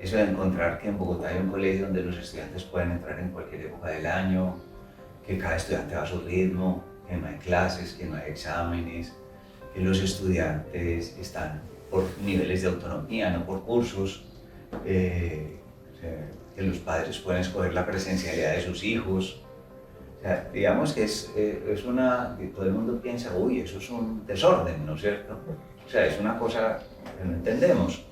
eso de encontrar que en Bogotá hay un colegio donde los estudiantes pueden entrar en cualquier época del año, que cada estudiante va a su ritmo, que no hay clases, que no hay exámenes, que los estudiantes están por niveles de autonomía, no por cursos, o sea, que los padres pueden escoger la presencialidad de sus hijos. O sea, digamos que es una, que todo el mundo piensa, uy, eso es un desorden, ¿no es cierto? O sea, es una cosa que no entendemos.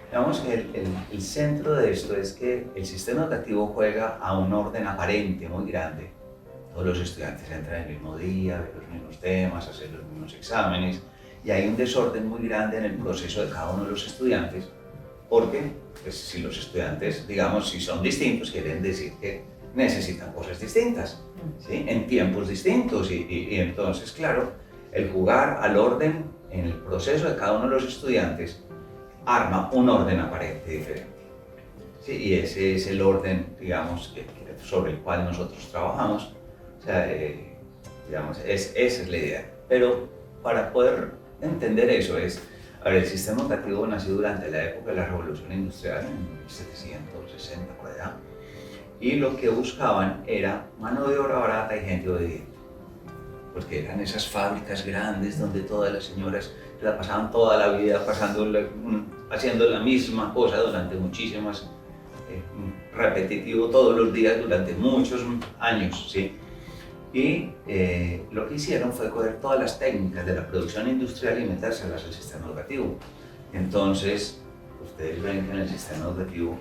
Digamos que el centro de esto es que el sistema educativo juega a un orden aparente muy grande. Todos los estudiantes entran el mismo día, ven los mismos temas, hacen los mismos exámenes, y hay un desorden muy grande en el proceso de cada uno de los estudiantes, porque pues, si los estudiantes, digamos, si son distintos, quieren decir que necesitan cosas distintas, ¿sí? En tiempos distintos, y entonces, claro, el jugar al orden en el proceso de cada uno de los estudiantes arma un orden aparente diferente. ¿Sí? Y ese es el orden, digamos, sobre el cual nosotros trabajamos. O sea, digamos, esa es la idea. Pero para poder entender eso a ver, el sistema educativo nació durante la época de la Revolución Industrial, en 1760 por allá, y lo que buscaban era mano de obra barata y gente obediente. Porque eran esas fábricas grandes donde todas las señoras la pasaban toda la vida haciendo la misma cosa durante muchísimas, repetitivo todos los días durante muchos años, ¿sí? Y lo que hicieron fue coger todas las técnicas de la producción industrial y metérselas al sistema educativo. Entonces, ustedes ven que en el sistema educativo,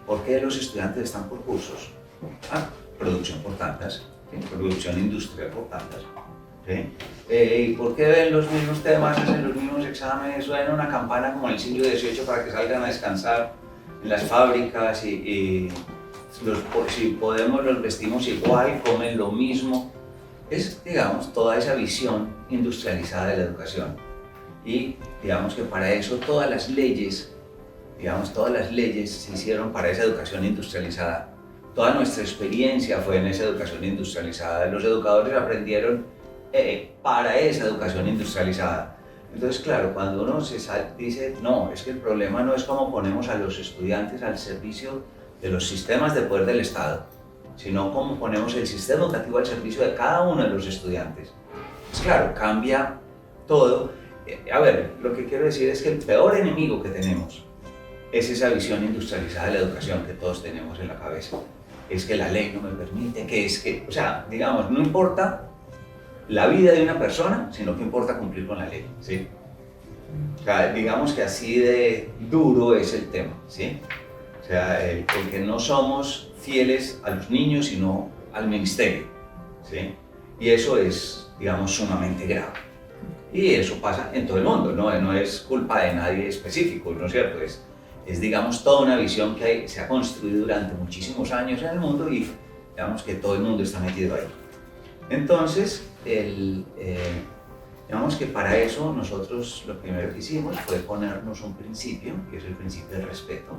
¿por qué los estudiantes están por cursos? Producción por tantas, ¿sí? Producción industrial por tantas. ¿Sí? ¿Y por qué ven los mismos temas, hacen los mismos exámenes, suena una campana como en el siglo XVIII para que salgan a descansar en las fábricas si podemos los vestimos igual, comen lo mismo? Es, digamos, toda esa visión industrializada de la educación. Y digamos que para eso todas las leyes se hicieron para esa educación industrializada. Toda nuestra experiencia fue en esa educación industrializada. Los educadores aprendieron para esa educación industrializada. Entonces, claro, cuando uno dice, no, es que el problema no es cómo ponemos a los estudiantes al servicio de los sistemas de poder del Estado, sino cómo ponemos el sistema educativo al servicio de cada uno de los estudiantes. Pues claro, cambia todo. A ver, lo que quiero decir es que el peor enemigo que tenemos es esa visión industrializada de la educación que todos tenemos en la cabeza. Es que la ley no me permite, o sea, digamos, no importa la vida de una persona, sino que importa cumplir con la ley, ¿sí? O sea, digamos que así de duro es el tema, ¿sí? O sea, el que no somos fieles a los niños, sino al ministerio, ¿sí? Y eso es, digamos, sumamente grave. Y eso pasa en todo el mundo, no es culpa de nadie específico, ¿no es cierto? Es digamos, toda una visión que se ha construido durante muchísimos años en el mundo y digamos que todo el mundo está metido ahí. Entonces, digamos que para eso nosotros lo primero que hicimos fue ponernos un principio, que es el principio del respeto.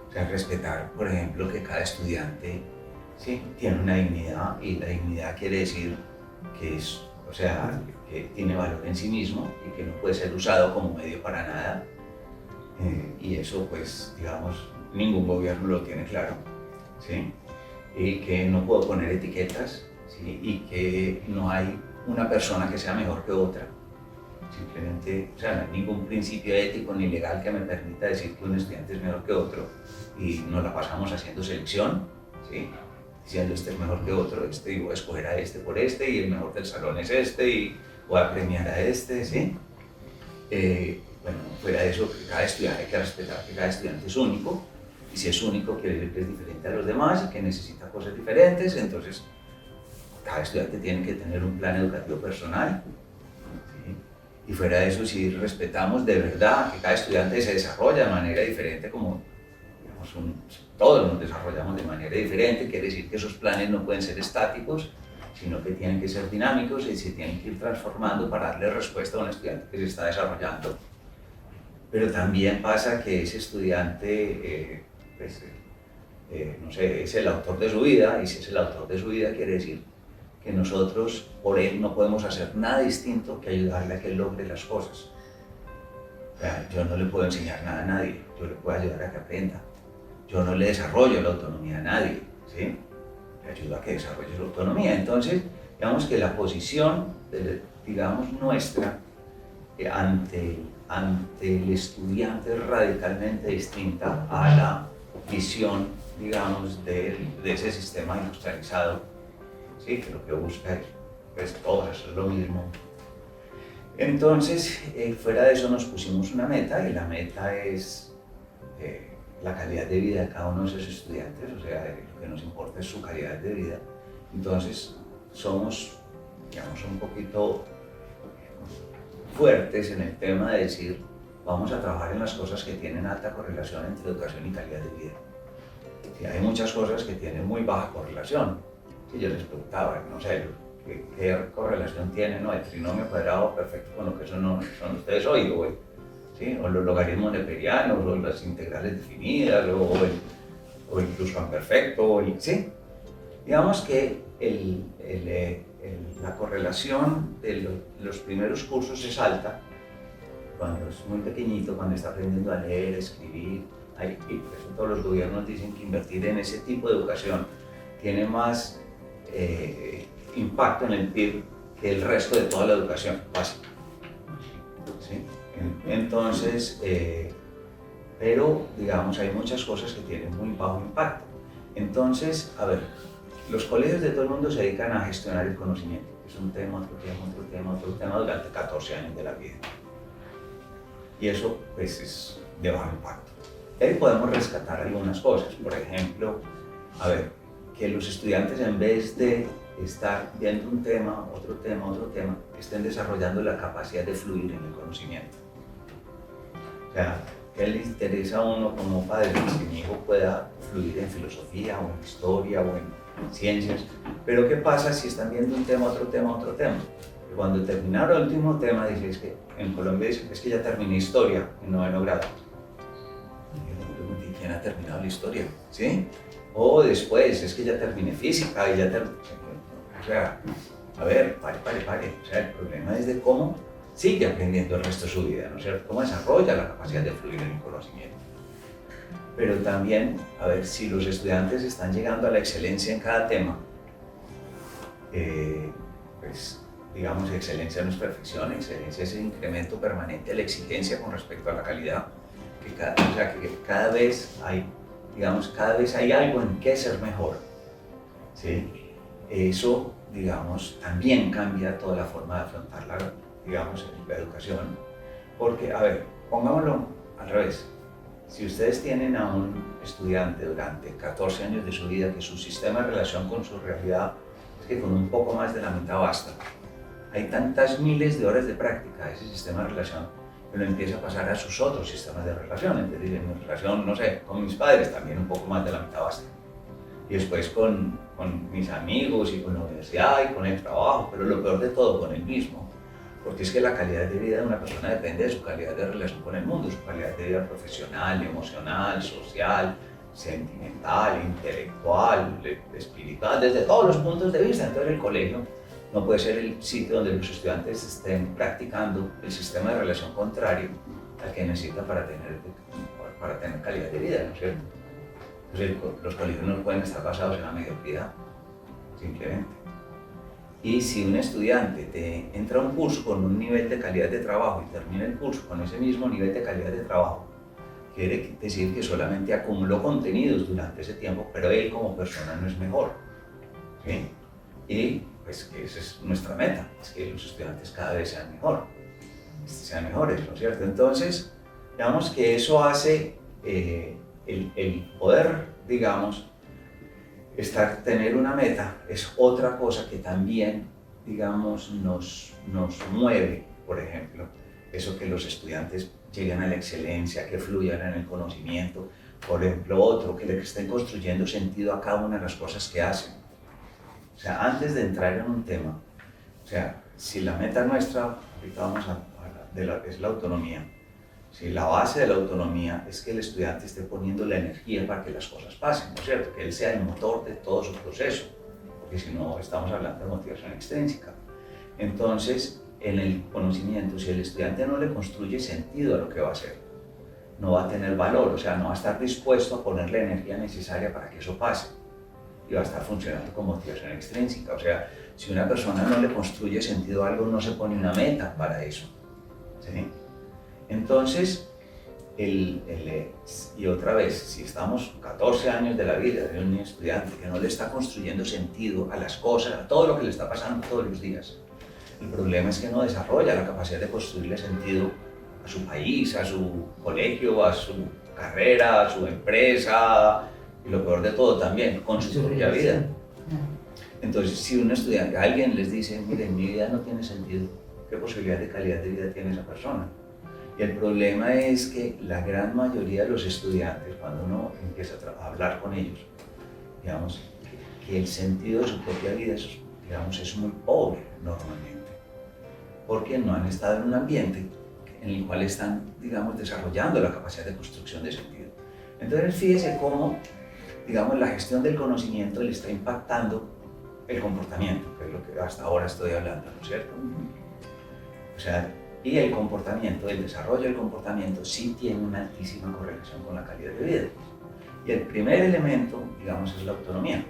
O sea, respetar, por ejemplo, que cada estudiante, ¿sí?, tiene una dignidad, y la dignidad quiere decir que es, o sea, que tiene valor en sí mismo y que no puede ser usado como medio para nada. Y eso, pues, digamos, ningún gobierno lo tiene claro, ¿sí? Y que no puedo poner etiquetas, ¿sí? Y que no hay una persona que sea mejor que otra. Simplemente, o sea, no hay ningún principio ético ni legal que me permita decir que un estudiante es mejor que otro y nos la pasamos haciendo selección, ¿sí?, diciendo este es mejor que otro, y voy a escoger a este por este, y el mejor del salón es este, y voy a premiar a este, ¿sí? Bueno, fuera de eso, que cada estudiante hay que respetar que cada estudiante es único, y si es único quiere decir que es diferente a los demás y que necesita cosas diferentes, entonces cada estudiante tiene que tener un plan educativo personal, ¿sí? Y fuera de eso, si respetamos de verdad que cada estudiante se desarrolla de manera diferente, como digamos, todos nos desarrollamos de manera diferente, quiere decir que esos planes no pueden ser estáticos, sino que tienen que ser dinámicos y se tienen que ir transformando para darle respuesta a un estudiante que se está desarrollando. Pero también pasa que ese estudiante, no sé, es el autor de su vida, y si es el autor de su vida quiere decir que nosotros por él no podemos hacer nada distinto que ayudarle a que él logre las cosas. O sea, yo no le puedo enseñar nada a nadie, yo le puedo ayudar a que aprenda. Yo no le desarrollo la autonomía a nadie, ¿sí? Le ayudo a que desarrolle su autonomía. Entonces, digamos que la posición, digamos, nuestra ante el estudiante es radicalmente distinta a la visión, digamos, de ese sistema industrializado, ¿sí? Que lo que busca es, pues, todos hacer lo mismo. Entonces, fuera de eso nos pusimos una meta, y la meta es la calidad de vida de cada uno de esos estudiantes, o sea, lo que nos importa es su calidad de vida. Entonces, somos, digamos, un poquito fuertes en el tema de decir, vamos a trabajar en las cosas que tienen alta correlación entre educación y calidad de vida. Y hay muchas cosas que tienen muy baja correlación. Si yo les preguntaba, no sé, ¿qué correlación tiene, no, el trinomio cuadrado perfecto con lo que son ustedes hoy, ¿sí? O los logaritmos neperianos, o las integrales definidas, o el pluscuamperfecto, ¿sí? Digamos que la correlación de los primeros cursos es alta, cuando es muy pequeñito, cuando está aprendiendo a leer, a escribir. Y por eso todos los gobiernos dicen que invertir en ese tipo de educación tiene más impacto en el PIB que el resto de toda la educación básica. ¿Sí? Entonces, pero digamos, hay muchas cosas que tienen muy bajo impacto. Entonces, a ver, los colegios de todo el mundo se dedican a gestionar el conocimiento. Es un tema, otro tema, otro tema, otro tema durante 14 años de la vida. Y eso, pues, es de bajo impacto. Ahí podemos rescatar algunas cosas. Por ejemplo, a ver, que los estudiantes, en vez de estar viendo un tema, otro tema, estén desarrollando la capacidad de fluir en el conocimiento. O sea, ¿qué le interesa a uno como padre? Que mi hijo pueda fluir en filosofía, o en historia, o en ciencias. Pero ¿qué pasa si están viendo un tema, otro tema, otro tema? Y cuando terminaron el último tema, dice, es que en Colombia dicen, es que ya terminé historia en 9º grado. Y yo me pregunté, ¿quién ha terminado la historia? ¿Sí? O después, es que ya terminé física y ya terminé. O sea, a ver, pare. O sea, el problema es de cómo sigue aprendiendo el resto de su vida, ¿no es cierto? Cómo desarrolla la capacidad de fluir en el conocimiento. Pero también, a ver, si los estudiantes están llegando a la excelencia en cada tema, pues, digamos, excelencia no es perfección, excelencia es el incremento permanente de la exigencia con respecto a la calidad, o sea, que cada vez hay, digamos, cada vez hay algo en qué ser mejor, ¿sí? Eso, digamos, también cambia toda la forma de afrontar la educación, porque, a ver, pongámoslo al revés. Si ustedes tienen a un estudiante durante 14 años de su vida que su sistema de relación con su realidad es que con un poco más de la mitad basta. Hay tantas miles de horas de práctica de ese sistema de relación que lo empieza a pasar a sus otros sistemas de relación. Entonces, en mi relación, no sé, con mis padres también un poco más de la mitad basta. Y después con mis amigos y con la universidad y con el trabajo, pero lo peor de todo, con el mismo. Porque es que la calidad de vida de una persona depende de su calidad de relación con el mundo, su calidad de vida profesional, emocional, social, sentimental, intelectual, espiritual, desde todos los puntos de vista. Entonces el colegio no puede ser el sitio donde los estudiantes estén practicando el sistema de relación contrario al que necesitan para tener calidad de vida, ¿no es cierto? Entonces los colegios no pueden estar basados en la mediocridad, simplemente. Y si un estudiante entra a un curso con un nivel de calidad de trabajo y termina el curso con ese mismo nivel de calidad de trabajo, quiere decir que solamente acumuló contenidos durante ese tiempo, pero él como persona no es mejor, ¿sí? Y pues que esa es nuestra meta, es que los estudiantes cada vez sean mejores, ¿no es cierto? Entonces, digamos que eso hace el poder, digamos, tener una meta es otra cosa que también, digamos, nos mueve, por ejemplo, eso que los estudiantes lleguen a la excelencia, que fluyan en el conocimiento, por ejemplo, otro, que le estén construyendo sentido a cada una de las cosas que hacen. O sea, antes de entrar en un tema, o sea, si la meta nuestra, ahorita vamos a hablar de lo que es la autonomía, si la base de la autonomía es que el estudiante esté poniendo la energía para que las cosas pasen, ¿no es cierto? Que él sea el motor de todo su proceso, porque si no estamos hablando de motivación extrínseca. Entonces, en el conocimiento, si el estudiante no le construye sentido a lo que va a hacer, no va a tener valor, o sea, no va a estar dispuesto a poner la energía necesaria para que eso pase y va a estar funcionando con motivación extrínseca. O sea, si una persona no le construye sentido a algo, no se pone una meta para eso, ¿sí? Entonces, y otra vez, si estamos 14 años de la vida de un estudiante que no le está construyendo sentido a las cosas, a todo lo que le está pasando todos los días, el problema es que no desarrolla la capacidad de construirle sentido a su país, a su colegio, a su carrera, a su empresa, y lo peor de todo también, con su propia vida. Entonces, si un estudiante, alguien les dice, miren, mi vida no tiene sentido, ¿qué posibilidad de calidad de vida tiene esa persona? Y el problema es que la gran mayoría de los estudiantes, cuando uno empieza a hablar con ellos, digamos, que el sentido de su propia vida es, digamos, es muy pobre normalmente, porque no han estado en un ambiente en el cual están, digamos, desarrollando la capacidad de construcción de sentido. Entonces, fíjese cómo, digamos, la gestión del conocimiento le está impactando el comportamiento, que es lo que hasta ahora estoy hablando, ¿no es cierto? O sea, y el comportamiento, el desarrollo del comportamiento sí tiene una altísima correlación con la calidad de vida. Y el primer elemento, digamos, es la autonomía,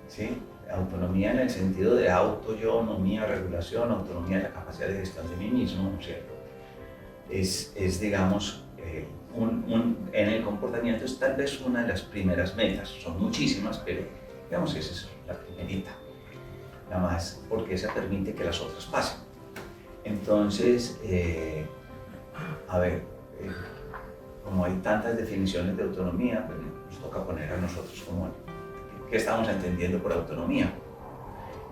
¿sí? Autonomía en el sentido de auto, yo, nomía, regulación, autonomía de la capacidad de gestión de mí mismo, ¿no es cierto? Es digamos, en el comportamiento es tal vez una de las primeras metas, son muchísimas, pero digamos esa es la primerita, la más, porque esa permite que las otras pasen. Entonces, a ver, como hay tantas definiciones de autonomía, pues nos toca poner a nosotros como qué estamos entendiendo por autonomía.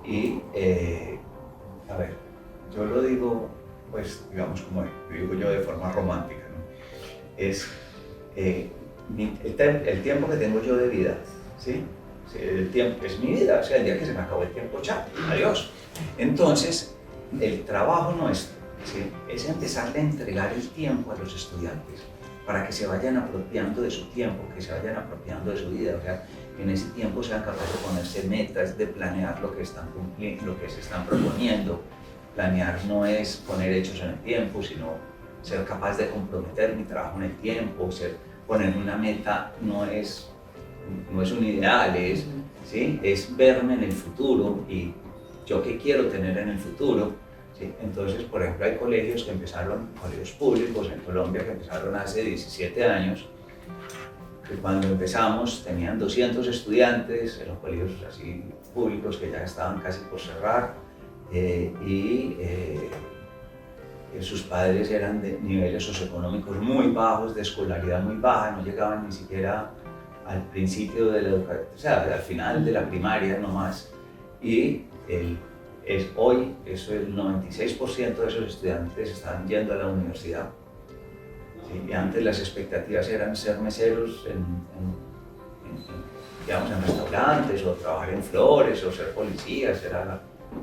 Y, a ver, yo lo digo, pues, digamos, como digo yo de forma romántica, ¿no? Es el tiempo que tengo yo de vida, ¿sí? El tiempo es mi vida, o sea, el día que se me acabó el tiempo, chao, adiós. Entonces, el trabajo nuestro, ¿sí?, es empezar a entregar el tiempo a los estudiantes para que se vayan apropiando de su tiempo, que se vayan apropiando de su vida, o sea, que en ese tiempo sean capaces de ponerse metas, de planear lo que están cumpliendo, lo que se están proponiendo. Planear no es poner hechos en el tiempo, sino ser capaz de comprometer mi trabajo en el tiempo, poner una meta no es un ideal, ¿sí?, es verme en el futuro y yo qué quiero tener en el futuro, ¿sí? Entonces, por ejemplo, hay colegios que empezaron, colegios públicos en Colombia que empezaron hace 17 años, que cuando empezamos tenían 200 estudiantes, en los colegios así públicos que ya estaban casi por cerrar, sus padres eran de niveles socioeconómicos muy bajos, de escolaridad muy baja, no llegaban ni siquiera al principio de la educación, o sea, al final de la primaria nomás. Y hoy eso, el 96% de esos estudiantes están yendo a la universidad. ¿Sí? Y antes las expectativas eran ser meseros digamos, en restaurantes, o trabajar en flores, o ser policías, era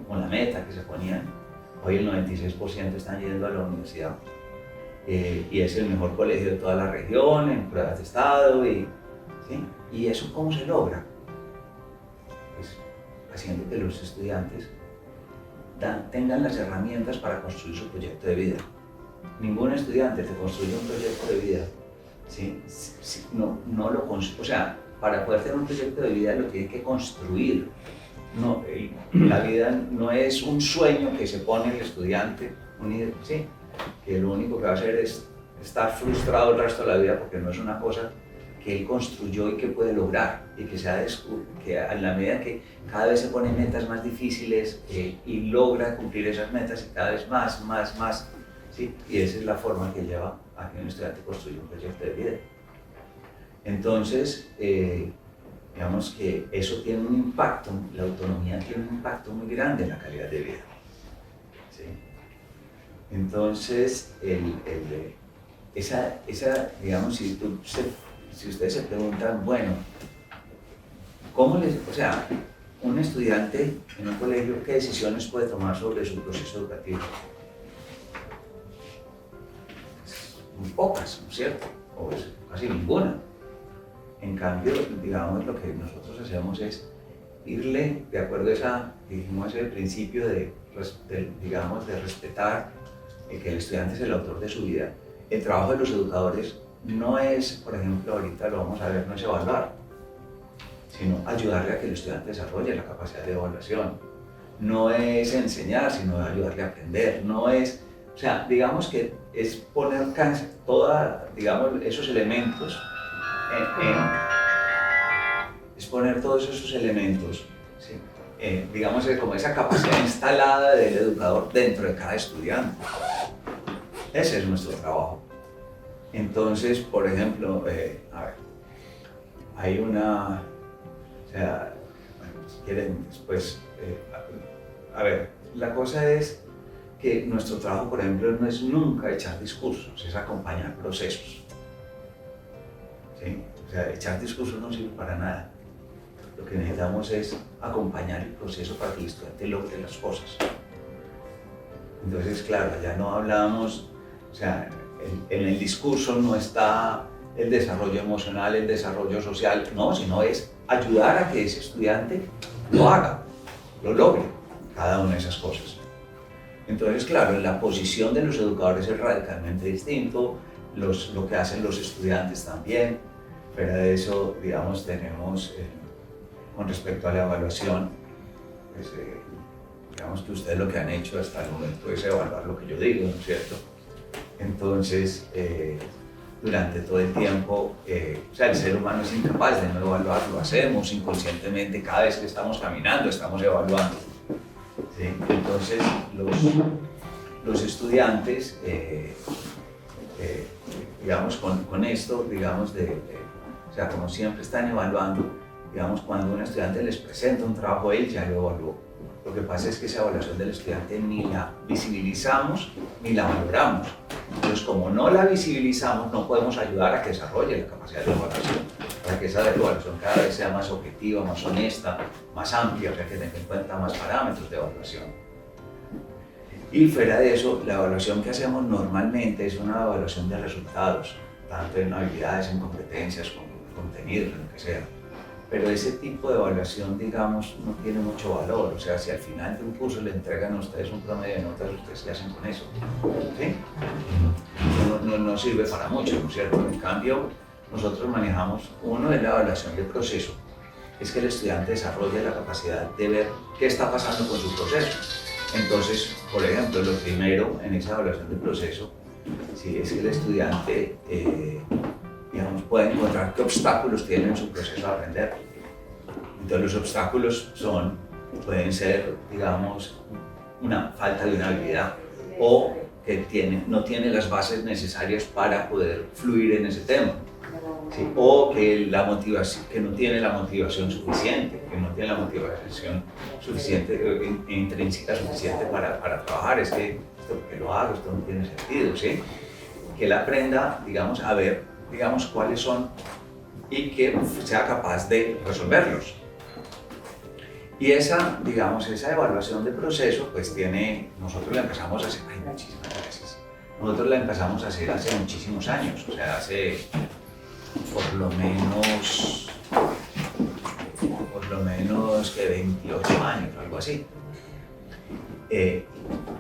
como la meta que se ponían. Hoy el 96% están yendo a la universidad. Y es el mejor colegio de toda la región, en pruebas de estado. ¿Sí? ¿Y eso cómo se logra? Pues haciendo que los estudiantes tengan las herramientas para construir su proyecto de vida. Ningún estudiante te construye un proyecto de vida, ¿sí? No lo construye, o sea, para poder tener un proyecto de vida lo tiene que construir. No, la vida no es un sueño que se pone el estudiante, ¿sí?, que lo único que va a hacer es estar frustrado el resto de la vida porque no es una cosa que él construyó y que puede lograr, y que a la medida que cada vez se ponen metas más difíciles y logra cumplir esas metas y cada vez más, ¿sí? Y esa es la forma que lleva a que un estudiante construya un proyecto de vida. Entonces, digamos que eso tiene un impacto, la autonomía tiene un impacto muy grande en la calidad de vida, ¿sí? Entonces, digamos, si ustedes se preguntan, bueno, o sea, un estudiante en un colegio, ¿qué decisiones puede tomar sobre su proceso educativo? Muy pocas, ¿no es cierto? O casi ninguna. En cambio, digamos, lo que nosotros hacemos es irle, de acuerdo a dijimos ese principio de digamos, de respetar que el estudiante es el autor de su vida. El trabajo de los educadores no es, por ejemplo, ahorita lo vamos a ver, no es evaluar, sino ayudarle a que el estudiante desarrolle la capacidad de evaluación. No es enseñar, sino ayudarle a aprender. No es, o sea, digamos que es poner digamos, esos elementos es poner todos esos elementos, ¿sí? Digamos, como esa capacidad instalada del educador dentro de cada estudiante. Ese es nuestro trabajo. Entonces, por ejemplo, a ver, hay una, o sea, bueno, si quieren después, a ver, la cosa es que nuestro trabajo, por ejemplo, no es nunca echar discursos, es acompañar procesos. ¿Sí? O sea, echar discursos no sirve para nada. Lo que necesitamos es acompañar el proceso para que el estudiante logre las cosas. Entonces, claro, ya no hablamos, o sea, en el discurso no está el desarrollo emocional, el desarrollo social, no, sino es ayudar a que ese estudiante lo haga, lo logre, cada una de esas cosas. Entonces, claro, la posición de los educadores es radicalmente distinto, lo que hacen los estudiantes también. Fuera de eso, digamos, tenemos, con respecto a la evaluación, pues, digamos que ustedes lo que han hecho hasta el momento es evaluar lo que yo digo, ¿no es cierto? Entonces, durante todo el tiempo, o sea, el ser humano es incapaz de no evaluar, lo hacemos inconscientemente, cada vez que estamos caminando estamos evaluando. ¿Sí? Entonces, los estudiantes, digamos, con esto, digamos, o sea, como siempre están evaluando, digamos, cuando un estudiante les presenta un trabajo, él ya lo evaluó. Lo que pasa es que esa evaluación del estudiante ni la visibilizamos ni la valoramos. Entonces, como no la visibilizamos, no podemos ayudar a que desarrolle la capacidad de evaluación, para que esa evaluación cada vez sea más objetiva, más honesta, más amplia, o sea, que tenga en cuenta más parámetros de evaluación. Y fuera de eso, la evaluación que hacemos normalmente es una evaluación de resultados, tanto en habilidades, en competencias, con contenidos, en lo que sea. Pero ese tipo de evaluación, digamos, no tiene mucho valor. O sea, si al final de un curso le entregan a ustedes un promedio de notas, ¿ustedes qué hacen con eso? ¿Sí? No sirve para mucho, ¿no es cierto? En cambio, nosotros manejamos, uno es la evaluación de proceso, es que el estudiante desarrolle la capacidad de ver qué está pasando con su proceso. Entonces, por ejemplo, lo primero en esa evaluación de proceso, sí, es que el estudiante digamos, puede encontrar qué obstáculos tiene en su proceso de aprender. Entonces los obstáculos pueden ser, digamos, una falta de una habilidad o que no tiene las bases necesarias para poder fluir en ese tema. ¿Sí? O que no tiene la motivación suficiente, intrínseca suficiente para trabajar. Es que esto que lo hago, esto no tiene sentido, ¿sí? Que él aprenda, digamos, a ver, digamos, cuáles son y que sea capaz de resolverlos. Y esa, digamos, esa evaluación de proceso, pues nosotros la empezamos a hacer, muchísimas gracias. Nosotros la empezamos a hacer hace muchísimos años, o sea, hace por lo menos que 28 años, algo así.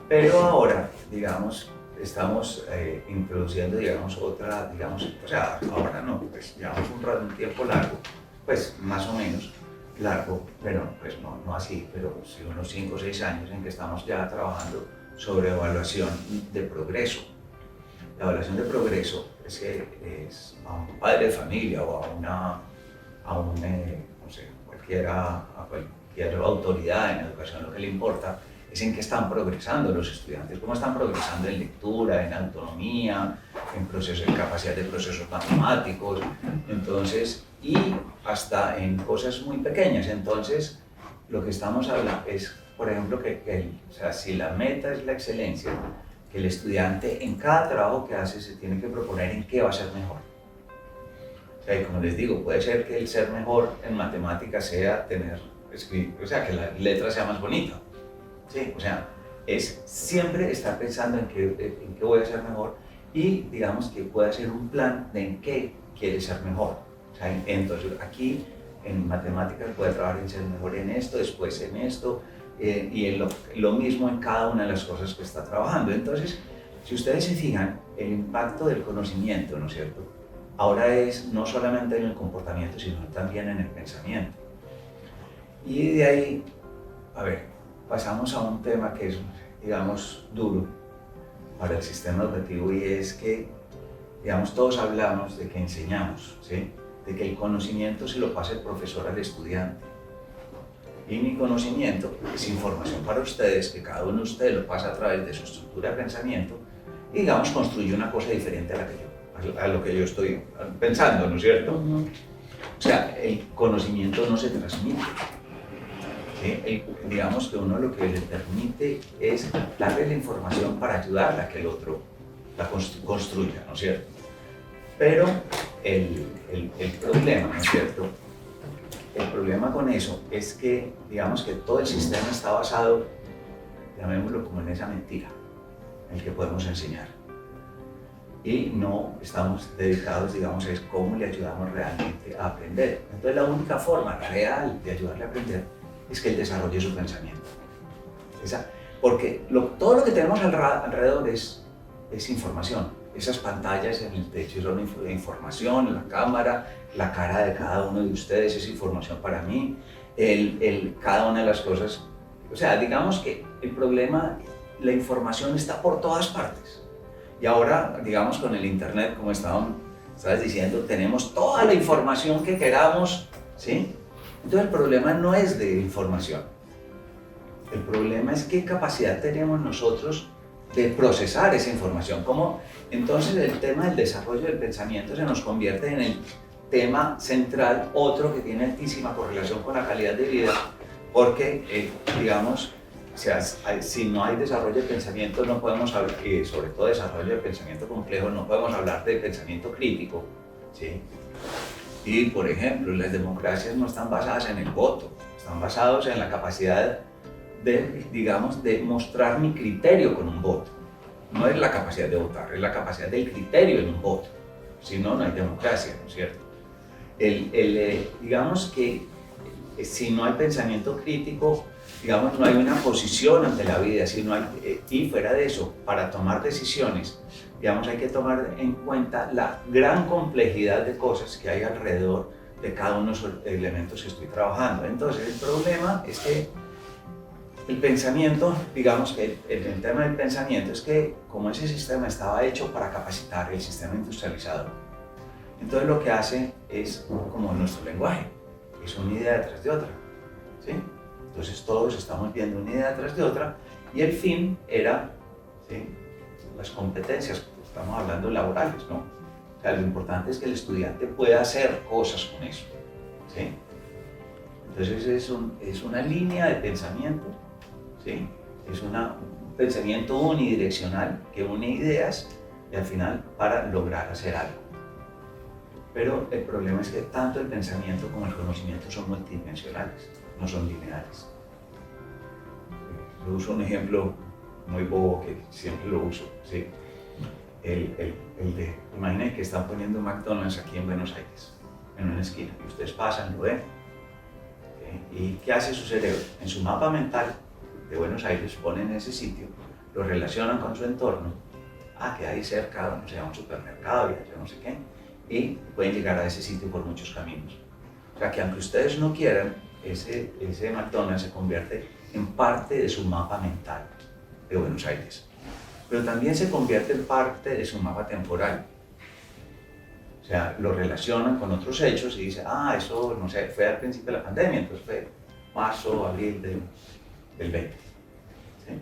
Pero ahora, digamos, estamos introduciendo, digamos, otra, digamos, o sea, ahora no, pues llevamos un tiempo largo, pues más o menos largo, pero pues no así, pero sí unos 5 o 6 años en que estamos ya trabajando sobre evaluación de progreso. La evaluación de progreso es que a un padre de familia o no sé, a cualquier autoridad en educación lo que le importa es en qué están progresando los estudiantes, cómo están progresando en lectura, en autonomía, en capacidad de procesos matemáticos, entonces, y hasta en cosas muy pequeñas. Entonces, lo que estamos hablando es, por ejemplo, o sea, si la meta es la excelencia, que el estudiante en cada trabajo que hace se tiene que proponer en qué va a ser mejor. O sea, y como les digo, puede ser que el ser mejor en matemáticas sea o sea, que la letra sea más bonita. Sí, o sea, es siempre estar pensando en qué voy a ser mejor y digamos que puede hacer un plan de en qué quiere ser mejor. O sea, entonces aquí en matemáticas puede trabajar en ser mejor en esto, después en esto, lo mismo en cada una de las cosas que está trabajando. Entonces, si ustedes se fijan, el impacto del conocimiento, ¿no es cierto?, ahora es no solamente en el comportamiento, sino también en el pensamiento. Y de ahí, a ver, pasamos a un tema que es, digamos, duro para el sistema educativo, y es que, digamos, todos hablamos de que enseñamos, ¿sí?, de que el conocimiento se lo pasa el profesor al estudiante. Y mi conocimiento es información para ustedes, que cada uno de ustedes lo pasa a través de su estructura de pensamiento y, digamos, construye una cosa diferente a lo que yo estoy pensando, ¿no es cierto? O sea, el conocimiento no se transmite. ¿Sí? Digamos que uno lo que le permite es darle la información para ayudarla a que el otro la construya, ¿no es cierto? Pero el problema, ¿no es cierto?, el problema con eso es que, digamos, que todo el sistema está basado, llamémoslo como en esa mentira, en el que podemos enseñar. Y no estamos dedicados, digamos, a cómo le ayudamos realmente a aprender. Entonces, la única forma real de ayudarle a aprender es que él desarrolle su pensamiento. Porque todo lo que tenemos alrededor es información. Esas pantallas en el techo son información, la cámara, la cara de cada uno de ustedes es información para mí, cada una de las cosas. O sea, digamos que el problema, la información está por todas partes. Y ahora, digamos, con el internet, como estabas diciendo, tenemos toda la información que queramos, ¿sí? Entonces el problema no es de información. El problema es qué capacidad tenemos nosotros de procesar esa información. Entonces el tema del desarrollo del pensamiento se nos convierte en el tema central, otro que tiene altísima correlación con la calidad de vida, porque, digamos, si no hay desarrollo de pensamiento, no podemos hablar, y sobre todo desarrollo de pensamiento complejo, no podemos hablar de pensamiento crítico, ¿sí? Y, por ejemplo, las democracias no están basadas en el voto, están basadas en la capacidad de mostrar mi criterio con un voto. No es la capacidad de votar, es la capacidad del criterio en un voto. Si no, no hay democracia, ¿no es cierto? Digamos que si no hay pensamiento crítico, digamos, no hay una posición ante la vida, y fuera de eso, para tomar decisiones, digamos, hay que tomar en cuenta la gran complejidad de cosas que hay alrededor de cada uno de los elementos que estoy trabajando. Entonces, el problema es que el pensamiento, digamos que el tema del pensamiento es que como ese sistema estaba hecho para capacitar el sistema industrializado, entonces lo que hace es como nuestro lenguaje, es una idea detrás de otra, ¿sí? Entonces todos estamos viendo una idea detrás de otra y el fin era, ¿sí?, las competencias, estamos hablando laborales, ¿no? O sea, lo importante es que el estudiante pueda hacer cosas con eso, ¿sí? Entonces es una línea de pensamiento, ¿sí? Es un pensamiento unidireccional que une ideas y al final para lograr hacer algo. Pero el problema es que tanto el pensamiento como el conocimiento son multidimensionales, no son lineales. Yo uso un ejemplo muy bobo que siempre lo uso, ¿sí? Imaginen que están poniendo un McDonald's aquí en Buenos Aires, en una esquina, y ustedes pasan, lo ven, ¿sí? ¿Y qué hace su cerebro? En su mapa mental de Buenos Aires ponen ese sitio, lo relacionan con su entorno, que ahí cerca, no sé, un supermercado y allá no sé qué, y pueden llegar a ese sitio por muchos caminos. O sea que aunque ustedes no quieran, ese McDonald's se convierte en parte de su mapa mental de Buenos Aires, pero también se convierte en parte de su mapa temporal. O sea, lo relacionan con otros hechos y dicen, eso, no sé, fue al principio de la pandemia, entonces fue marzo, abril del 20. ¿Sí?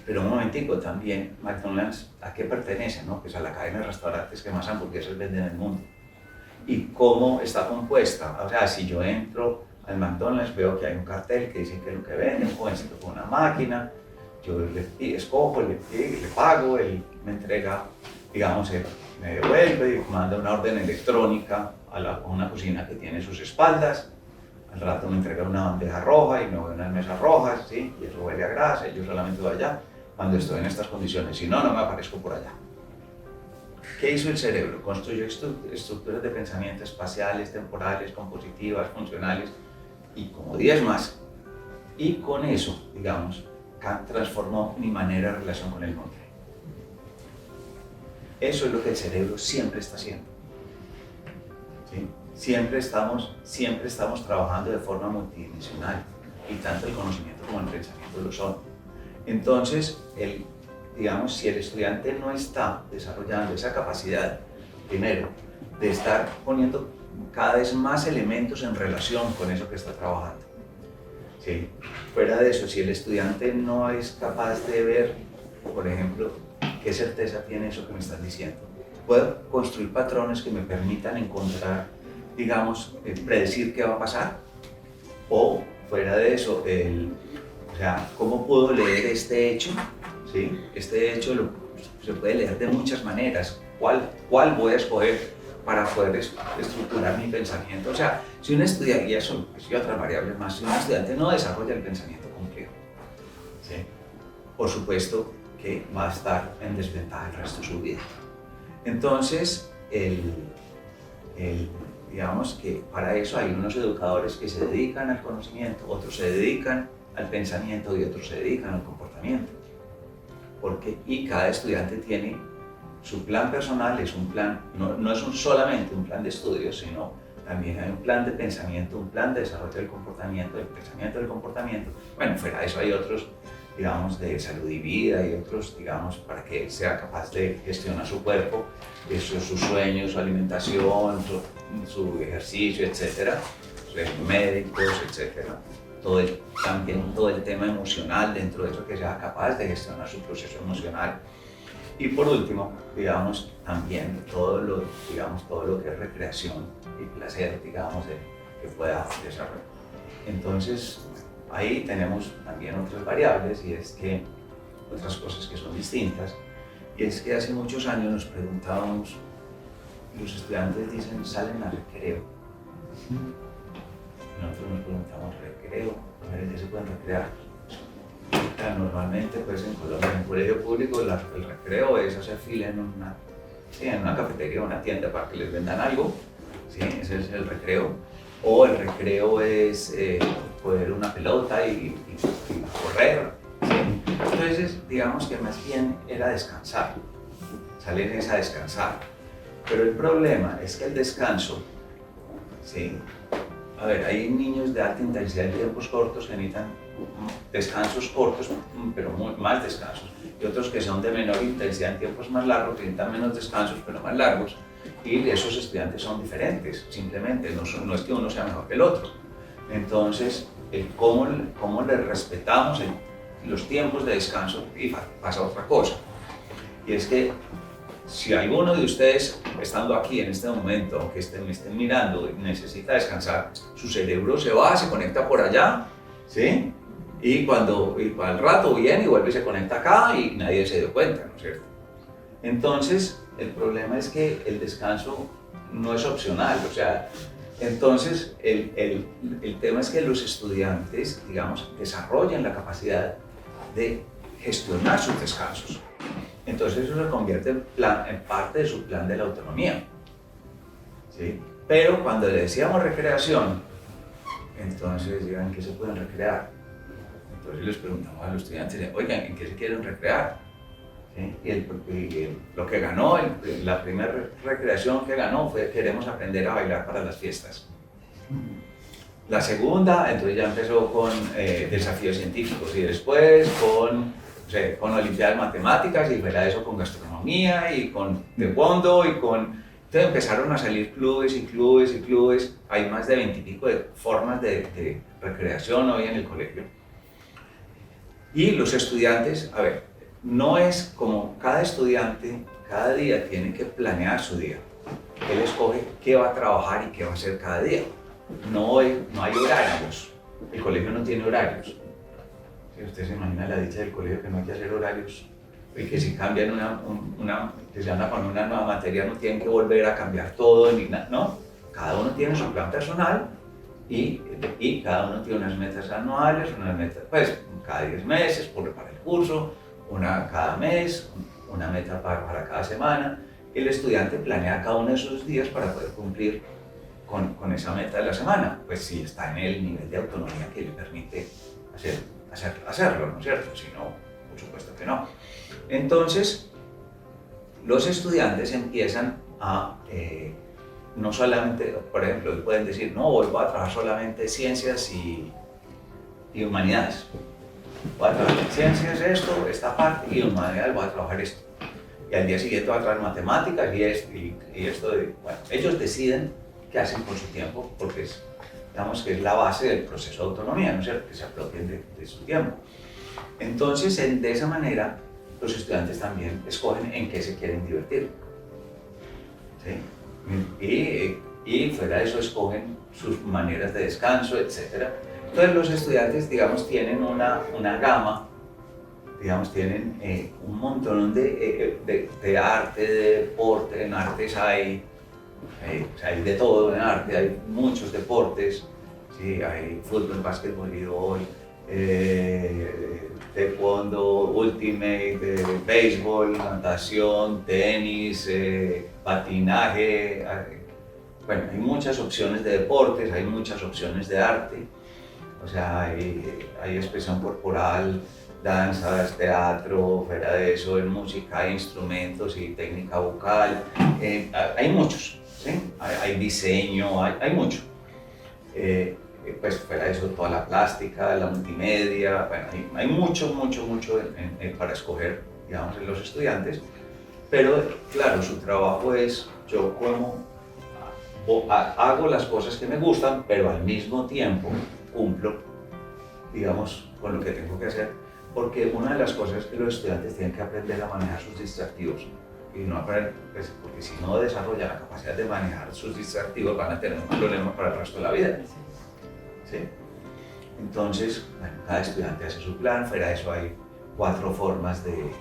Pero un momentico, también McDonald's, ¿a qué pertenece? ¿No? Pues a la cadena de restaurantes que más hamburguesas venden en el mundo. ¿Y cómo está compuesta? O sea, si yo entro al McDonald's, veo que hay un cartel que dice que es lo que venden, un jovencito con una máquina, yo escojo, le pago, él me entrega, digamos, me devuelve y manda una orden electrónica a una cocina que tiene sus espaldas. Al rato me entrega una bandeja roja y me voy a unas mesas rojas, ¿sí? Y eso huele a grasa, y yo solamente voy allá cuando estoy en estas condiciones, si no, no me aparezco por allá. ¿Qué hizo el cerebro? Construyó estructuras de pensamiento espaciales, temporales, compositivas, funcionales y como 10 más, Y con eso, digamos, transformó mi manera de relación con el mundo. Eso es lo que el cerebro siempre está haciendo. ¿Sí? Siempre estamos trabajando de forma multidimensional, y tanto el conocimiento como el pensamiento lo son. Entonces, digamos, si el estudiante no está desarrollando esa capacidad, primero, de estar poniendo cada vez más elementos en relación con eso que está trabajando. ¿Sí? Fuera de eso, si el estudiante no es capaz de ver, por ejemplo, qué certeza tiene eso que me están diciendo, puedo construir patrones que me permitan encontrar, digamos, predecir qué va a pasar. O fuera de eso, o sea, ¿cómo puedo leer este hecho? ¿Sí? Este hecho se puede leer de muchas maneras. ¿Cuál voy a escoger para poder estructurar mi pensamiento? O sea, si un estudiante, y eso y otras variables más, si un estudiante no desarrolla el pensamiento complejo, ¿sí? Por supuesto que va a estar en desventaja el resto de su vida. Entonces, digamos que para eso hay unos educadores que se dedican al conocimiento, otros se dedican al pensamiento y otros se dedican al comportamiento. Y cada estudiante tiene su plan personal, es un plan, no es solamente un plan de estudios, sino también hay un plan de pensamiento, un plan de desarrollo del pensamiento del comportamiento. Bueno, fuera de eso hay otros, digamos, de salud y vida y otros, digamos, para que él sea capaz de gestionar su cuerpo, sus sueños, su alimentación, su ejercicio, etcétera, sus médicos, etcétera. También todo el tema emocional dentro de eso, que sea capaz de gestionar su proceso emocional. Y por último, digamos, también todo lo que es recreación y placer, digamos, que pueda desarrollar. Entonces, ahí tenemos también otras variables, y es que otras cosas que son distintas, y es que hace muchos años nos preguntábamos, los estudiantes dicen, salen a recreo. Nosotros nos preguntamos, ¿recreo? ¿En qué se pueden recrear? Normalmente, pues en Colombia, en el colegio público, el recreo es hacer fila en una cafetería o una tienda para que les vendan algo. ¿Sí? Ese es el recreo. O el recreo es coger una pelota y correr. ¿Sí? Entonces, digamos que más bien era descansar. Salir es a descansar. Pero el problema es que el descanso, ¿sí? A ver, hay niños de alta intensidad en tiempos cortos que necesitan descansos cortos, pero más descansos, y otros que son de menor intensidad en tiempos más largos, que necesitan menos descansos, pero más largos, y esos estudiantes son diferentes, simplemente, no es que uno sea mejor que el otro. Entonces, cómo le respetamos los tiempos de descanso, y pasa otra cosa, y es que si alguno de ustedes, estando aquí en este momento, aunque me estén mirando y necesita descansar, su cerebro se va, se conecta por allá, ¿sí? Y al rato viene y vuelve y se conecta acá y nadie se dio cuenta, ¿no es cierto? Entonces, el problema es que el descanso no es opcional, o sea, entonces el tema es que los estudiantes, digamos, desarrollen la capacidad de gestionar sus descansos. Entonces eso se convierte en parte de su plan de la autonomía. ¿Sí? Pero cuando le decíamos recreación, entonces digan, ¿qué se pueden recrear? Entonces les preguntamos a los estudiantes, oigan, ¿en qué se quieren recrear? ¿Sí? Y lo que ganó, la primera recreación que ganó fue queremos aprender a bailar para las fiestas. La segunda, entonces ya empezó con desafíos científicos, y después con olimpiadas matemáticas, y fuera de eso con gastronomía y con taekwondo y con... Entonces empezaron a salir clubes y clubes y clubes. Hay más de 20 y pico de formas de recreación hoy en el colegio. Y los estudiantes, a ver, no es como cada estudiante cada día tiene que planear su día. Él escoge qué va a trabajar y qué va a hacer cada día. No hay horarios. El colegio no tiene horarios. Usted se imagina la dicha del colegio, que no hay que hacer horarios, y que si cambian que se anda con una nueva materia no tienen que volver a cambiar todo, ni nada, ¿no? Cada uno tiene su plan personal y cada uno tiene unas metas anuales, unas metas, pues cada 10 meses para el curso, una cada mes, una meta para cada semana. El estudiante planea cada uno de esos días para poder cumplir con esa meta de la semana, pues si está en el nivel de autonomía que le permite hacerlo, ¿no es cierto? Si no, por supuesto que no. Entonces, los estudiantes empiezan a, no solamente, por ejemplo, pueden decir, no, hoy voy a trabajar solamente ciencias y humanidades. Voy a trabajar en ciencias esto, esta parte, y en humanidades voy a trabajar esto. Y al día siguiente voy a trabajar matemáticas y esto. Bueno, ellos deciden qué hacen con su tiempo, porque digamos que es la base del proceso de autonomía, ¿no es cierto? Que se apropien de su tiempo. Entonces, de esa manera, los estudiantes también escogen en qué se quieren divertir. ¿Sí? Y fuera de eso escogen sus maneras de descanso, etc. Entonces los estudiantes, digamos, tienen una gama, digamos, tienen un montón de arte, de deporte. En artes hay de todo, en arte hay muchos deportes, ¿sí? Hay fútbol, básquetbol, voleibol, taekwondo, ultimate, béisbol, natación, tenis, patinaje. Bueno, hay muchas opciones de deportes, hay muchas opciones de arte. O sea, hay expresión corporal, danzas, teatro, fuera de eso, en música, hay instrumentos y técnica vocal. Hay muchos, ¿sí? Hay diseño, hay mucho. Pues fuera de eso, toda la plástica, la multimedia, bueno, hay mucho para escoger, digamos, en los estudiantes. Pero claro, su trabajo es, yo hago las cosas que me gustan, pero al mismo tiempo cumplo, digamos, con lo que tengo que hacer, porque una de las cosas es que los estudiantes tienen que aprender a manejar sus distractivos, y no aprender, pues, porque si no desarrollan la capacidad de manejar sus distractivos van a tener un problema para el resto de la vida. ¿Sí? Entonces, bueno, cada estudiante hace su plan. Fuera de eso hay 4 formas de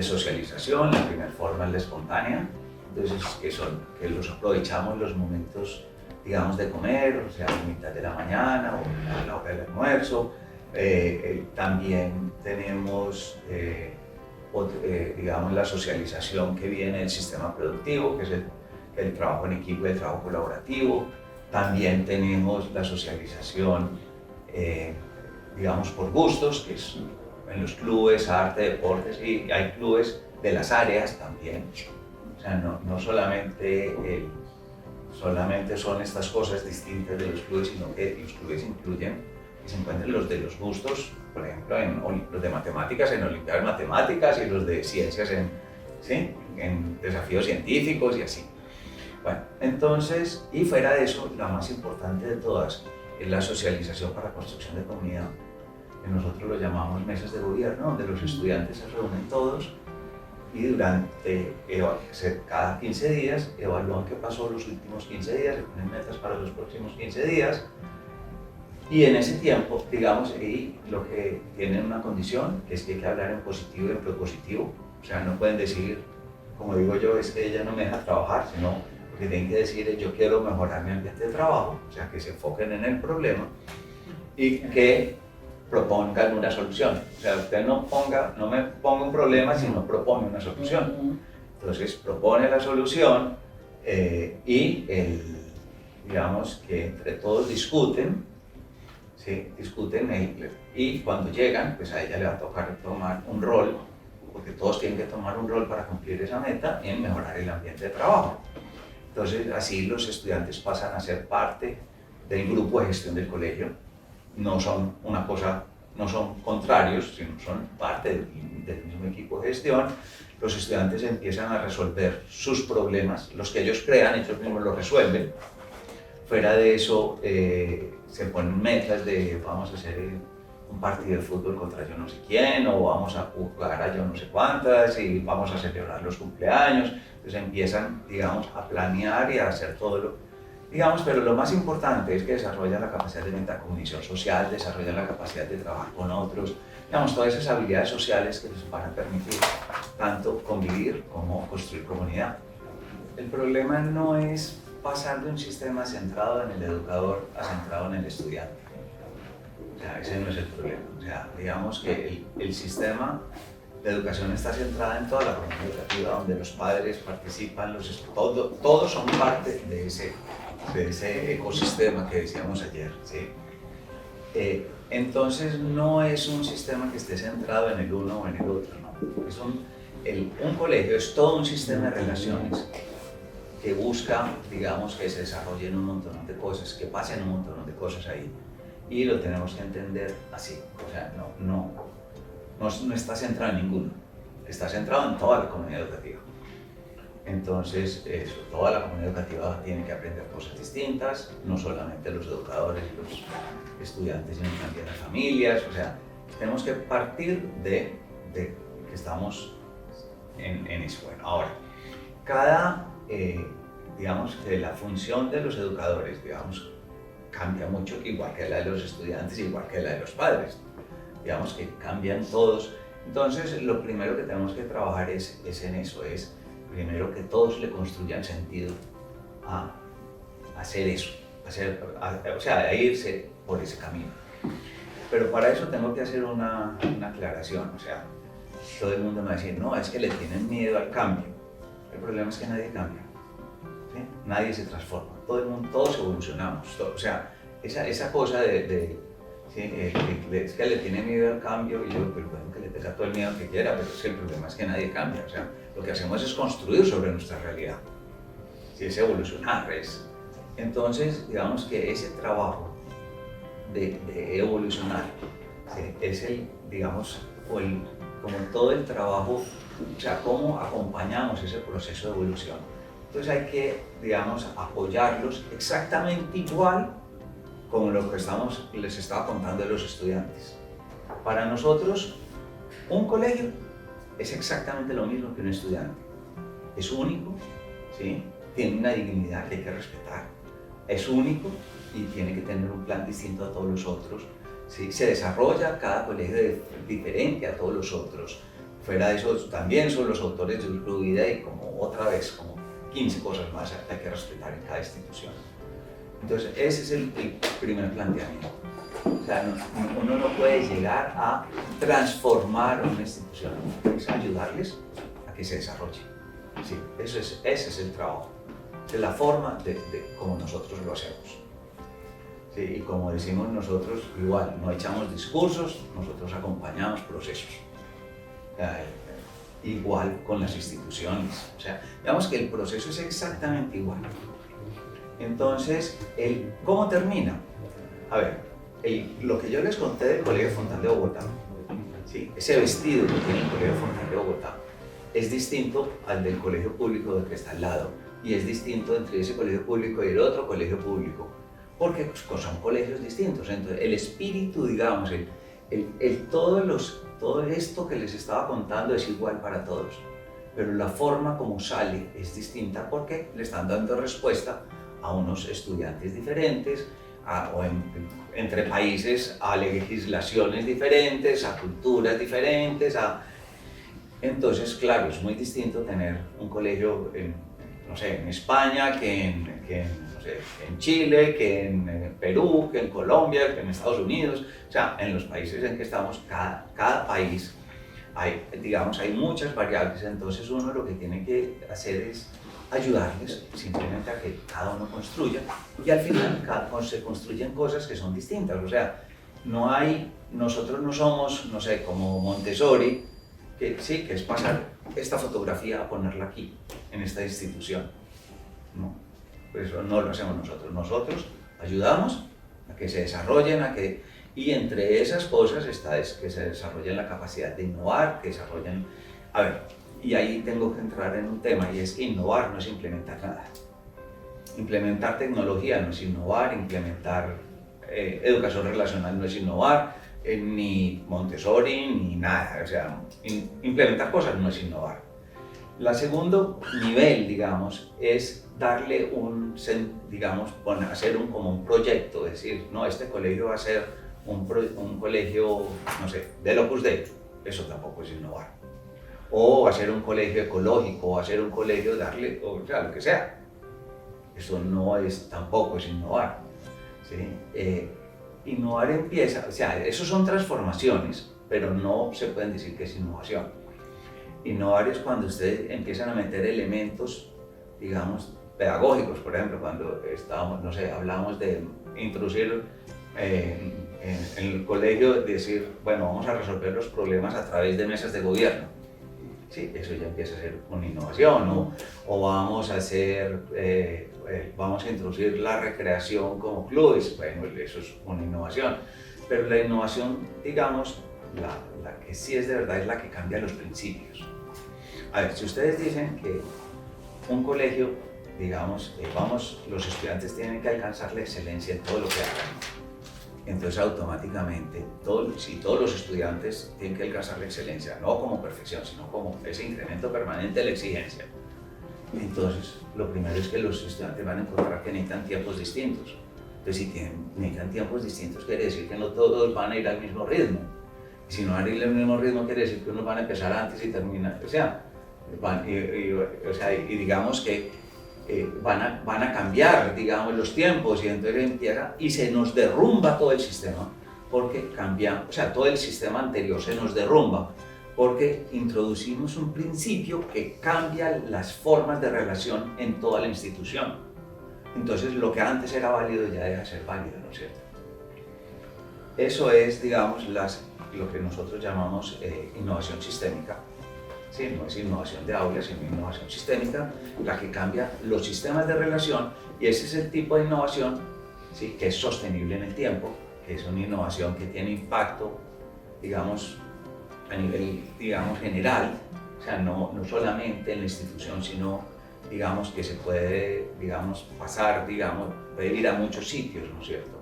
socialización. La primera forma es la espontánea, entonces que los aprovechamos los momentos, digamos, de comer, o sea, a mitad de la mañana o a la hora del almuerzo. También tenemos, digamos, la socialización que viene del sistema productivo, que es el trabajo en equipo y el trabajo colaborativo. También tenemos la socialización, digamos, por gustos, que es en los clubes, arte, deportes, y hay clubes de las áreas también. O sea, no solamente son estas cosas distintas de los clubes, sino que los clubes incluyen que se encuentren los de los gustos, por ejemplo, los de matemáticas en olimpiadas matemáticas y los de ciencias en desafíos científicos y así. Bueno, entonces, y fuera de eso, la más importante de todas es la socialización para construcción de comunidad, que nosotros lo llamamos mesas de gobierno, donde los estudiantes se reúnen todos y durante cada 15 días evalúan qué pasó los últimos 15 días, se ponen metas para los próximos 15 días, y en ese tiempo, digamos, lo que tienen una condición, que es que hay que hablar en positivo y en propositivo. O sea, no pueden decir, como digo yo, es que ella no me deja trabajar, sino que tienen que decir, yo quiero mejorar mi ambiente de trabajo, o sea, que se enfoquen en el problema y que propongan una solución. O sea, usted no me ponga un problema, sino propone una solución. Entonces, propone la solución y digamos que entre todos discuten, ¿sí? Y cuando llegan, pues a ella le va a tocar tomar un rol, porque todos tienen que tomar un rol para cumplir esa meta y en mejorar el ambiente de trabajo. Entonces, así los estudiantes pasan a ser parte del grupo de gestión del colegio. No son contrarios, sino son parte del mismo equipo de gestión. Los estudiantes empiezan a resolver sus problemas, los que ellos crean, ellos mismos los resuelven. Fuera de eso, se ponen metas de vamos a hacer un partido de fútbol contra yo no sé quién, o vamos a jugar a yo no sé cuántas, y vamos a celebrar los cumpleaños. Entonces empiezan, digamos, a planear y a hacer todo digamos, pero lo más importante es que desarrollan la capacidad de metacognición social, desarrollan la capacidad de trabajar con otros, digamos, todas esas habilidades sociales que les van a permitir tanto convivir como construir comunidad. El problema no es pasar de un sistema centrado en el educador a centrado en el estudiante. O sea, ese no es el problema. O sea, digamos que el sistema de educación está centrada en toda la comunidad educativa, donde los padres participan, todos son parte de de ese ecosistema que decíamos ayer, ¿sí? Entonces no es un sistema que esté centrado en el uno o en el otro, ¿no? Un colegio es todo un sistema de relaciones que busca, digamos, que se desarrollen un montón de cosas, que pasen un montón de cosas ahí. Y lo tenemos que entender así, o sea, no está centrado en ninguno, está centrado en toda la comunidad educativa. Entonces, eso, toda la comunidad educativa tiene que aprender cosas distintas, no solamente los educadores y los estudiantes, sino también las familias. O sea, tenemos que partir de que estamos en eso. Bueno, ahora, digamos que la función de los educadores, digamos, cambia mucho, igual que la de los estudiantes, igual que la de los padres. Digamos que cambian todos. Entonces, lo primero que tenemos que trabajar es en eso, es primero que todos le construyan sentido a hacer eso, o sea, a irse por ese camino. Pero para eso tengo que hacer una aclaración, o sea, todo el mundo me va a decir, no, es que le tienen miedo al cambio. El problema es que nadie cambia, ¿sí? Nadie se transforma, todos evolucionamos, o sea, esa cosa ¿sí? Es que le tiene miedo al cambio, y yo, pero bueno, que le tenga todo el miedo que quiera, pero es que el problema es que nadie cambia, o sea, lo que hacemos es construir sobre nuestra realidad, ¿sí? Es evolucionar, Entonces, digamos que ese trabajo de evolucionar, ¿sí? Es digamos, como todo el trabajo, o sea, cómo acompañamos ese proceso de evolución. Entonces hay que, digamos, apoyarlos exactamente igual como lo que les estaba contando de los estudiantes. Para nosotros, un colegio es exactamente lo mismo que un estudiante. Es único, ¿sí? Tiene una dignidad que hay que respetar. Es único y tiene que tener un plan distinto a todos los otros, ¿sí? Se desarrolla cada colegio diferente a todos los otros. Fuera de eso, también son los autores de su vida y como otra vez, como 15 cosas más hay que respetar en cada institución. Entonces, ese es el primer planteamiento. O sea, uno no puede llegar a transformar una institución, es ayudarles a que se desarrolle. Sí, ese es el trabajo, es la forma de cómo nosotros lo hacemos. Sí, y como decimos nosotros, igual, no echamos discursos, nosotros acompañamos procesos. Igual con las instituciones, o sea, digamos que el proceso es exactamente igual. Entonces, ¿cómo termina? A ver, lo que yo les conté del Colegio Fontán de Bogotá, ¿sí? Ese vestido que tiene el Colegio Fontán de Bogotá es distinto al del colegio público del que está al lado, y es distinto entre ese colegio público y el otro colegio público, porque pues, son colegios distintos. Entonces, el espíritu, digamos, todo esto que les estaba contando es igual para todos, pero la forma como sale es distinta porque le están dando respuesta a unos estudiantes diferentes, entre países, a legislaciones diferentes, a culturas diferentes. Entonces, claro, es muy distinto tener un colegio no sé, en España no sé, en Chile, que en Perú, que en Colombia, que en Estados Unidos. O sea, en los países en que estamos, cada país, digamos, hay muchas variables. Entonces uno lo que tiene que hacer es ayudarles simplemente a que cada uno construya, y al final se construyen cosas que son distintas. O sea, nosotros no somos, no sé, como Montessori, que sí, que es pasar esta fotografía a ponerla aquí, en esta institución. No, pues eso no lo hacemos nosotros. Nosotros ayudamos a que se desarrollen, y entre esas cosas es que se desarrollen la capacidad de innovar, que desarrollen. A ver, y ahí tengo que entrar en un tema, y es que innovar no es implementar nada. Implementar tecnología no es innovar, implementar educación relacional no es innovar, ni Montessori, ni nada. O sea, implementar cosas no es innovar. El segundo nivel, digamos, es darle digamos, hacer como un proyecto, decir, no, este colegio va a ser un colegio, no sé, del Opus Dei. Eso tampoco es innovar. O hacer un colegio ecológico, o hacer un colegio, o sea, lo que sea. Eso tampoco es innovar, ¿sí? Innovar empieza, o sea, eso son transformaciones, pero no se pueden decir que es innovación. Innovar es cuando ustedes empiezan a meter elementos, digamos, pedagógicos, por ejemplo, cuando estábamos, no sé, hablamos de introducir en el colegio, decir, bueno, vamos a resolver los problemas a través de mesas de gobierno. Sí, eso ya empieza a ser una innovación, ¿no? O vamos a hacer, vamos a introducir la recreación como clubes, bueno, eso es una innovación. Pero la innovación, digamos, la que sí es de verdad es la que cambia los principios. A ver, si ustedes dicen que un colegio, digamos, los estudiantes tienen que alcanzar la excelencia en todo lo que hagan, entonces automáticamente, si todos los estudiantes tienen que alcanzar la excelencia, no como perfección, sino como ese incremento permanente de la exigencia, entonces lo primero es que los estudiantes van a encontrar que necesitan tiempos distintos. Entonces si necesitan tiempos distintos, quiere decir que no todos van a ir al mismo ritmo. Y si no van a ir al mismo ritmo, quiere decir que unos van a empezar antes y terminar, o sea, digamos que van a cambiar, digamos, los tiempos y entonces empieza y se nos derrumba todo el sistema porque cambia, o sea, todo el sistema anterior se nos derrumba porque introducimos un principio que cambia las formas de relación en toda la institución. Entonces lo que antes era válido ya deja de ser válido, ¿no es cierto? Eso es, digamos, lo que nosotros llamamos innovación sistémica. Sí, no es innovación de aula, sino innovación sistémica, la que cambia los sistemas de relación, y ese es el tipo de innovación, ¿sí?, que es sostenible en el tiempo, que es una innovación que tiene impacto, digamos, a nivel, digamos, general, o sea, no solamente en la institución, sino, digamos, que se puede, digamos, pasar, digamos, puede ir a muchos sitios, ¿no es cierto?